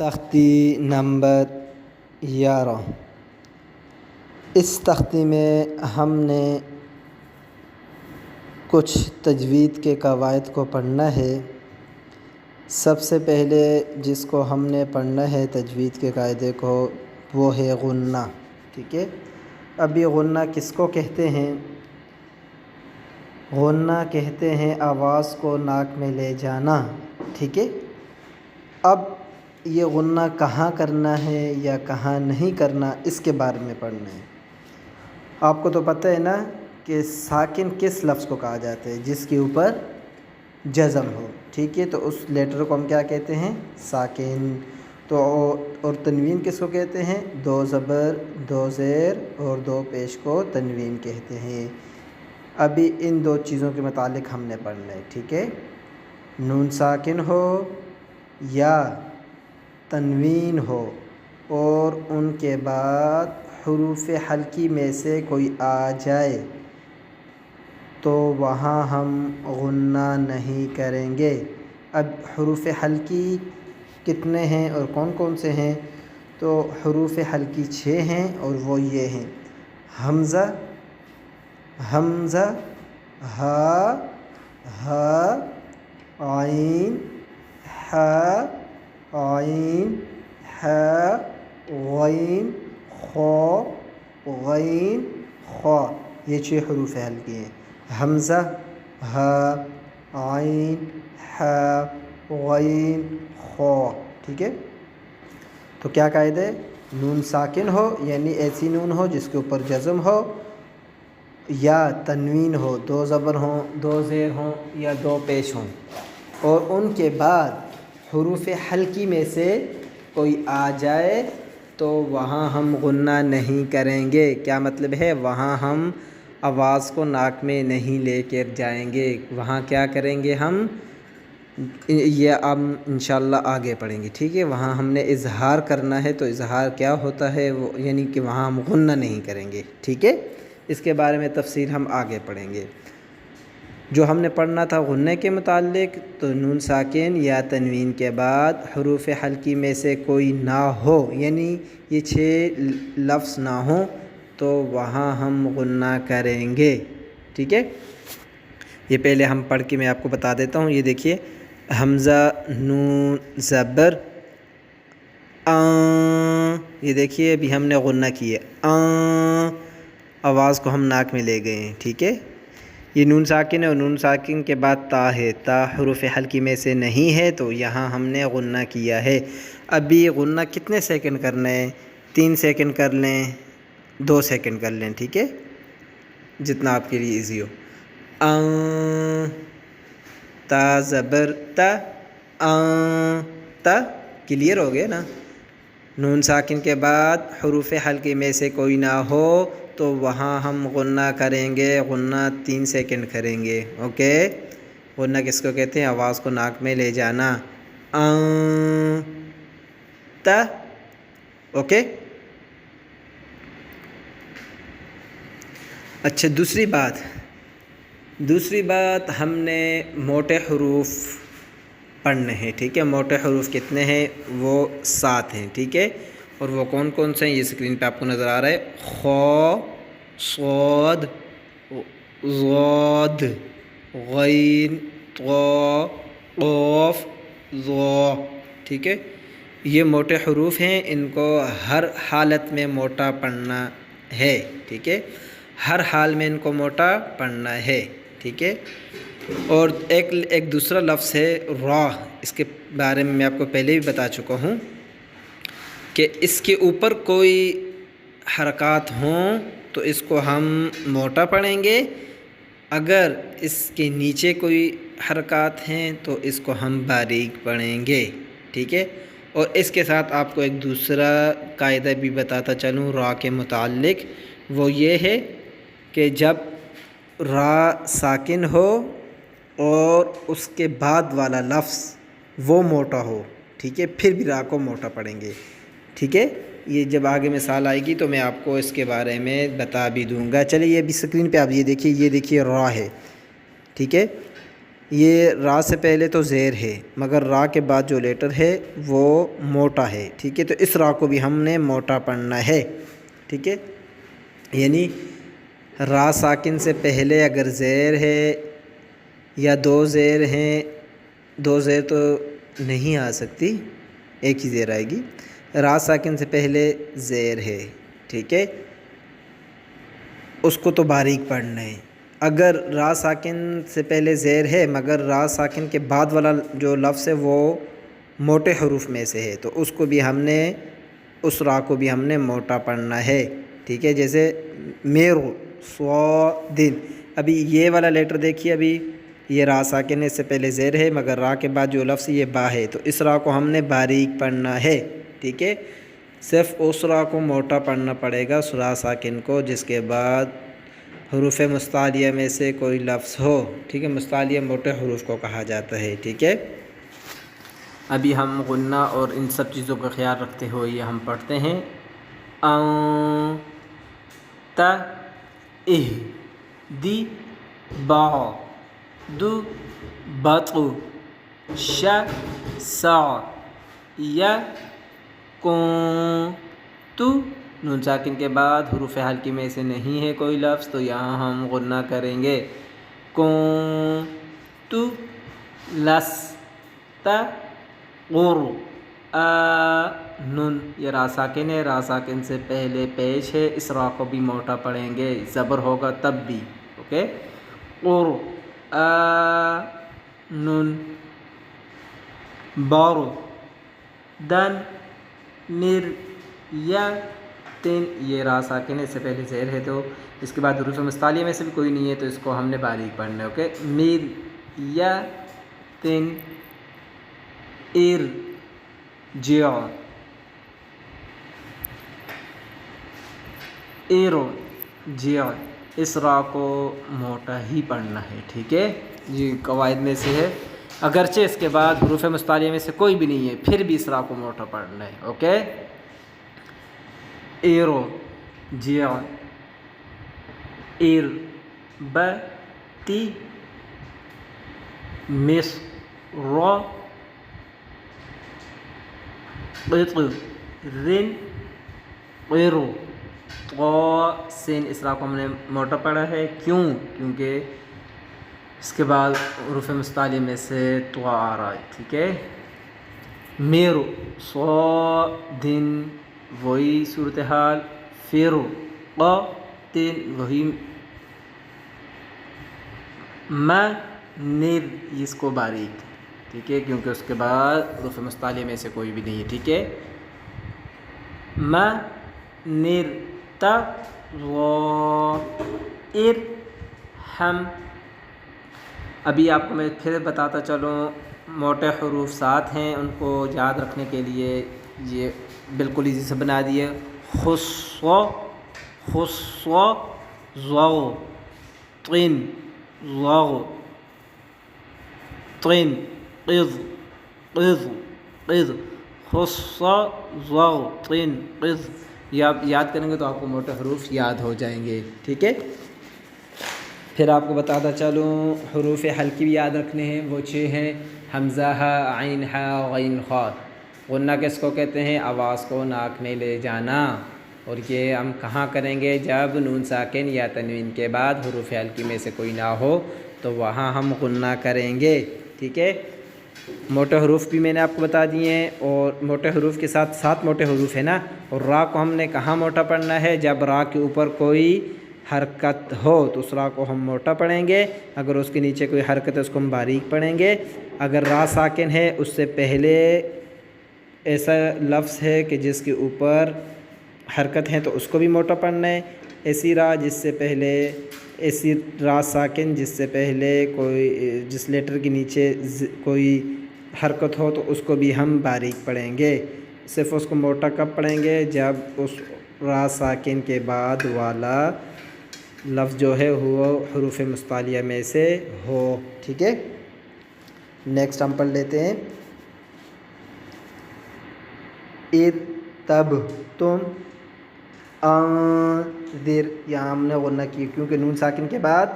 تختی نمبر 11۔ اس تختی میں ہم نے کچھ تجوید کے قواعد کو پڑھنا ہے۔ سب سے پہلے جس کو ہم نے پڑھنا ہے تجوید کے قاعدے کو، وہ ہے غنہ۔ ٹھیک ہے، اب یہ غنہ کس کو کہتے ہیں؟ غنہ کہتے ہیں آواز کو ناک میں لے جانا۔ ٹھیک ہے، اب یہ غنہ کہاں کرنا ہے یا کہاں نہیں کرنا، اس کے بارے میں پڑھنا ہے۔ آپ کو تو پتہ ہے نا کہ ساکن کس لفظ کو کہا جاتا ہے؟ جس کے اوپر جزم ہو۔ ٹھیک ہے، تو اس لیٹر کو ہم کیا کہتے ہیں؟ ساکن۔ تو اور تنوین کس کو کہتے ہیں؟ دو زبر، دو زیر اور دو پیش کو تنوین کہتے ہیں۔ ابھی ان دو چیزوں کے متعلق ہم نے پڑھنا ہے۔ ٹھیک ہے، نون ساکن ہو یا تنوین ہو اور ان کے بعد حروف حلقی میں سے کوئی آ جائے تو وہاں ہم غنہ نہیں کریں گے۔ اب حروف حلقی کتنے ہیں اور کون کون سے ہیں؟ تو حروف حلقی 6 ہیں اور وہ یہ ہیں: حمزہ، حمزہ، ہا، ہا، عین، حا، عین، حا، غین، خا، غین، خا۔ یہ 6 حروف حلقی ہیں: حمزہ، ہا، عین، حا، غین، خا۔ ٹھیک ہے، تو کیا قاعدہ ہے؟ نون ساکن ہو یعنی ایسی نون ہو جس کے اوپر جزم ہو، یا تنوین ہو، دو زبر ہوں، دو زیر ہوں یا دو پیش ہوں، اور ان کے بعد حروف حلقی میں سے کوئی آ جائے تو وہاں ہم غنہ نہیں کریں گے۔ کیا مطلب ہے؟ وہاں ہم آواز کو ناک میں نہیں لے کر جائیں گے۔ وہاں کیا کریں گے ہم؟ یہ اب انشاءاللہ آگے پڑھیں گے۔ ٹھیک ہے، وہاں ہم نے اظہار کرنا ہے، تو اظہار کیا ہوتا ہے؟ وہ یعنی کہ وہاں ہم غنہ نہیں کریں گے۔ ٹھیک ہے، اس کے بارے میں تفصیل ہم آگے پڑھیں گے۔ جو ہم نے پڑھنا تھا غنہ کے متعلق، تو نون ساکن یا تنوین کے بعد حروف حلقی میں سے کوئی نہ ہو، یعنی یہ 6 لفظ نہ ہوں تو وہاں ہم غنہ کریں گے۔ ٹھیک ہے، یہ پہلے ہم پڑھ کے میں آپ کو بتا دیتا ہوں۔ یہ دیکھیے، حمزہ، نون زبر، یہ دیکھیے ابھی ہم نے غنہ کیے، آواز کو ہم ناک میں لے گئے ہیں۔ ٹھیک ہے، یہ نون ساکن ہے اور نون ساکن کے بعد تا ہے، تا حروف حلقی میں سے نہیں ہے تو یہاں ہم نے غنہ کیا ہے۔ ابھی غنہ کتنے سیکنڈ کرنا ہے؟ 3 سیکنڈ کر لیں، 2 سیکنڈ کر لیں۔ ٹھیک ہے، جتنا آپ کے لیے ایزی ہو۔ تا زبر تا، تا، کلیئر ہو گیا نا؟ نون ساکن کے بعد حروف حلقی میں سے کوئی نہ ہو تو وہاں ہم غنہ کریں گے۔ غنہ 3 سیکنڈ کریں گے۔ اوکے، غنہ کس کو کہتے ہیں؟ آواز کو ناک میں لے جانا۔ تا، اوکے۔ اچھا، دوسری بات ہم نے موٹے حروف پڑھنے ہیں۔ ٹھیک ہے، موٹے حروف کتنے ہیں؟ وہ 7 ہیں۔ ٹھیک ہے، اور وہ کون کون سے ہیں؟ یہ اسکرین پہ آپ کو نظر آ رہا ہے: خا، صاد، ضاد، غین، طا، قاف، ظا۔ ٹھیک ہے، یہ موٹے حروف ہیں، ان کو ہر حالت میں موٹا پڑھنا ہے۔ ٹھیک ہے، ہر حال میں ان کو موٹا پڑھنا ہے۔ ٹھیک ہے، اور ایک دوسرا لفظ ہے را، اس کے بارے میں آپ کو پہلے بھی بتا چکا ہوں کہ اس کے اوپر کوئی حرکات ہوں تو اس کو ہم موٹا پڑھیں گے، اگر اس کے نیچے کوئی حرکات ہیں تو اس کو ہم باریک پڑھیں گے۔ ٹھیک ہے، اور اس کے ساتھ آپ کو ایک دوسرا قاعدہ بھی بتاتا چلوں را کے متعلق، وہ یہ ہے کہ جب را ساکن ہو اور اس کے بعد والا لفظ وہ موٹا ہو، ٹھیک ہے، پھر بھی را کو موٹا پڑھیں گے۔ ٹھیک ہے، یہ جب آگے مثال آئے گی تو میں آپ کو اس کے بارے میں بتا بھی دوں گا۔ چلیے، یہ بھی اسکرین پہ آپ یہ دیکھیے را ہے۔ ٹھیک ہے، یہ را سے پہلے تو زیر ہے مگر را کے بعد جو لیٹر ہے وہ موٹا ہے، ٹھیک ہے، تو اس را کو بھی ہم نے موٹا پڑھنا ہے، ٹھیک ہے۔ یعنی را ساکن سے پہلے اگر زیر ہے یا دو زیر ہیں، دو زیر تو نہیں آ سکتی، ایک ہی زیر آئے گی، را ساکن سے پہلے زیر ہے، ٹھیک ہے، اس کو تو باریک پڑھنا ہے۔ اگر را ساکن سے پہلے زیر ہے مگر را ساکن کے بعد والا جو لفظ ہے وہ موٹے حروف میں سے ہے تو اس کو بھی ہم نے، اس را کو بھی ہم نے موٹا پڑھنا ہے، ٹھیک ہے۔ جیسے میرو صادن، ابھی یہ والا لیٹر دیکھیے، ابھی یہ را ساکن ہے، اس سے پہلے زیر ہے مگر را کے بعد جو لفظ یہ با ہے تو اس را کو ہم نے باریک پڑھنا ہے، ٹھیک ہے۔ صرف اس را کو موٹا پڑھنا پڑے گا، اس را ساکن کو جس کے بعد حروف مستعلیہ میں سے کوئی لفظ ہو، ٹھیک ہے۔ مستعلیہ موٹے حروف کو کہا جاتا ہے، ٹھیک ہے۔ ابھی ہم غنہ اور ان سب چیزوں کا خیال رکھتے ہوئے ہم پڑھتے ہیں ان ت اہ دی با دو بط ش سا یا کون تو، نون ساکن کے بعد حروف حلقی میں سے نہیں ہے کوئی لفظ تو یہاں ہم غنہ کریں گے کون تو لس تا غر نون، یہ را ساکن ہے، را ساکن سے پہلے پیش ہے، اس را کو بھی موٹا پڑھیں گے، زبر ہوگا تب بھی، اوکے۔ قر نون بار دن مر یا تین، یہ را ساکن ہے، اس سے پہلے زیر ہے تو اس کے بعد حروف مستعلیہ میں سے بھی کوئی نہیں ہے تو اس کو ہم نے باریک پڑھنا ہے، اوکے۔ میر یا تین ار جیع ایرو جیع، اس را کو موٹا ہی پڑھنا ہے، ٹھیک ہے جی، قواعد میں سے ہے، اگرچہ اس کے بعد حروف مستعلیہ میں سے کوئی بھی نہیں ہے پھر بھی اس را کو موٹا پڑھنا ہے، اوکے۔ ایرو جیع ایر ب تی مس رو قطر رن قیرو تو سین، اس را کو ہم نے موٹا پڑھا ہے، کیوں؟ کیونکہ اس کے بعد حروف مستعلیہ میں سے تو آ رہا ہے، ٹھیک ہے۔ میرو صادن وہی صورتحال، فیرو قاتن وہی، نر اس کو باریک، ٹھیک ہے، کیونکہ اس کے بعد حروف مستعلیہ میں سے کوئی بھی نہیں ہے، ٹھیک ہے۔ نر تا ار ہم، ابھی آپ کو میں پھر بتاتا چلوں، موٹے حروف 7 ہیں، ان کو یاد رکھنے کے لیے یہ بالکل ایزی سے بنا دیے، خصو خصو ضو طن ضو طن قض قض قض خصو ضو طن قض، یہ آپ یاد کریں گے تو آپ کو موٹے حروف یاد ہو جائیں گے، ٹھیک ہے۔ پھر آپ کو بتاتا چلوں حروف حلقی بھی یاد رکھنے ہیں، وہ 6 ہیں، حمزہ ہا، عین ہا، غین خا۔ غنہ کس کو کہتے ہیں؟ آواز کو ناک میں لے جانا، اور یہ ہم کہاں کریں گے؟ جب نون ساکن یا تنوین کے بعد حروف حلقی میں سے کوئی نہ ہو تو وہاں ہم غنہ کریں گے، ٹھیک ہے۔ موٹے حروف بھی میں نے آپ کو بتا دیے ہیں، اور موٹے حروف کے ساتھ 7 موٹے حروف ہیں نا، اور را کو ہم نے کہاں موٹا پڑھنا ہے؟ جب را کے اوپر کوئی حرکت ہو تو اس را کو ہم موٹا پڑھیں گے، اگر اس کے نیچے کوئی حرکت ہے اس کو ہم باریک پڑھیں گے، اگر را ساکن ہے اس سے پہلے ایسا لفظ ہے کہ جس کے اوپر حرکت ہے تو اس کو بھی موٹا پڑھنا ہے، ایسی را جس سے پہلے، ایسی را ساکن جس سے پہلے کوئی، جس لیٹر کے نیچے کوئی حرکت ہو تو اس کو بھی ہم باریک پڑھیں گے، صرف اس کو موٹا کب پڑھیں گے؟ جب اس را ساکن کے بعد والا لفظ جو ہے وہ حروف مستعلیہ میں سے ہو، ٹھیک ہے۔ نیکسٹ ہم پڑھ لیتے ہیں تب تم انذر، یہاں ہم نے غنہ کی کیونکہ نون ساکن کے بعد